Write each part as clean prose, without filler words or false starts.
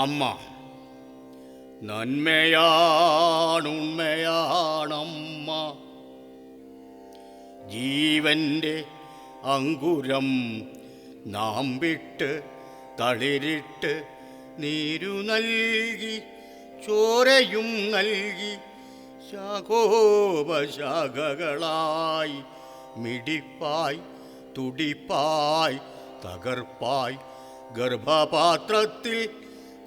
അമ്മ നന്മയാണുണ്മയാണമ്മ. ജീവൻ്റെ അങ്കുരം നാം വിട്ട് തളിരിട്ട് നീരു നൽകി ചോരയും നൽകി ശാഖോപശാഖകളായി മിടിപ്പായി തുടിപ്പായി തകർപ്പായി ഗർഭപാത്രത്തിൽ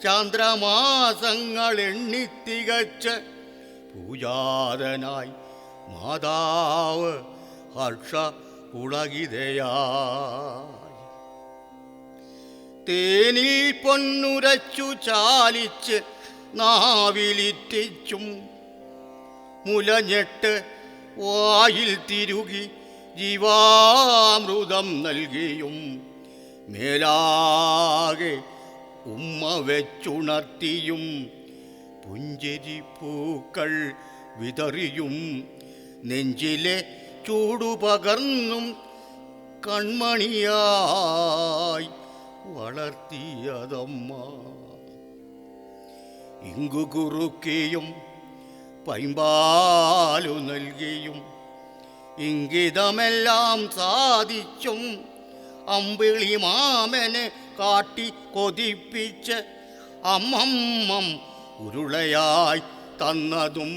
ചാന്ദ്രമാസങ്ങൾ എണ്ണിത്തികച്ച് പൂജാതനായി മാതാവ് ഹർഷ പുളകിതയായി തേനിൽ പൊന്നുരച്ചു ചാലിച്ച് നാവിലിറ്റിച്ചും മുലഞ്ഞെട്ട് വായിൽ തിരുകി ജീവാമൃതം നൽകിയും മേലാകെ ഉമ്മ വെച്ചുണർത്തിയും പുഞ്ചിരി പൂക്കൾ വിതറിയും നെഞ്ചിലെ ചൂടുപകർന്നും കൺമണിയായി വളർത്തിയതമ്മ. ഇങ്കുകുറുക്കിയും പൈമ്പാലു നൽകിയും ഇംഗിതമെല്ലാം സാധിച്ചും അമ്പിളി മാമനെ കാട്ടി കൊതിപ്പിച്ച് അമ്മമ്മം ഉരുളയായി തന്നതും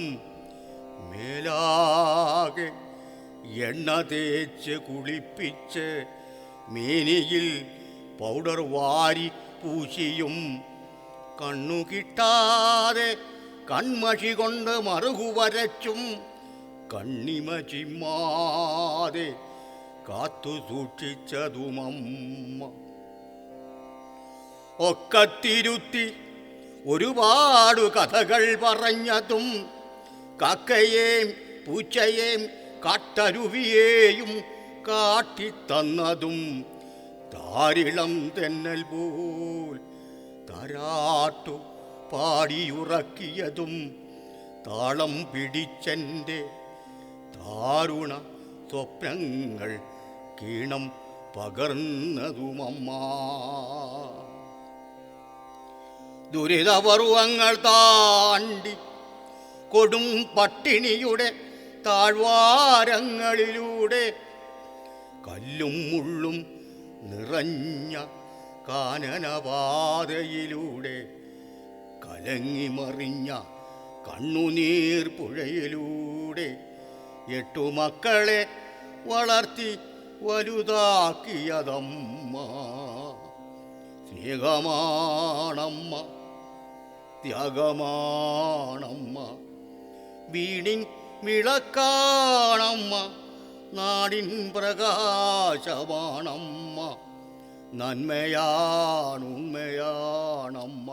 മേലാകെ എണ്ണ തേച്ച് കുളിപ്പിച്ച് മേനിയിൽ പൗഡർ വാരി പൂശിയും കണ്ണു കിട്ടാതെ കൺമഷി കൊണ്ട് മറുകു വരച്ചും കണ്ണിമ ചിമ്മാതെ കാത്തു സൂക്ഷിച്ചതുമമ്മ. ഒക്കത്തിരുത്തി ഒരുപാട് കഥകൾ പറഞ്ഞതും കാക്കയേയും പൂച്ചയേയും കാട്ടരുവിയേയും കാട്ടിത്തന്നതും താരിളം തെന്നൽ പോൽ താരാട്ടു പാടിയുറക്കിയതും താളം പിടിച്ചെൻ്റെ ദാരുണ സ്വപ്നങ്ങൾ കീണം പകർന്നതുമമ്മ. ദുരിതപർവങ്ങൾ താണ്ടി കൊടും പട്ടിണിയുടെ താഴ്വാരങ്ങളിലൂടെ കല്ലും മുള്ളും നിറഞ്ഞ കാനനപാതയിലൂടെ കലങ്ങിമറിഞ്ഞ കണ്ണുനീർ പുഴയിലൂടെ 8 മക്കളെ വളർത്തി വലുതാക്കിയതമ്മ. സ്നേഹമാണമ്മ, ത്യാഗമാണമ്മ, വീടിൻ വിളക്കാണമ്മ, നാടിൻ പ്രകാശമാണമ്മ, നന്മയാണുണ്മയാണമ്മ.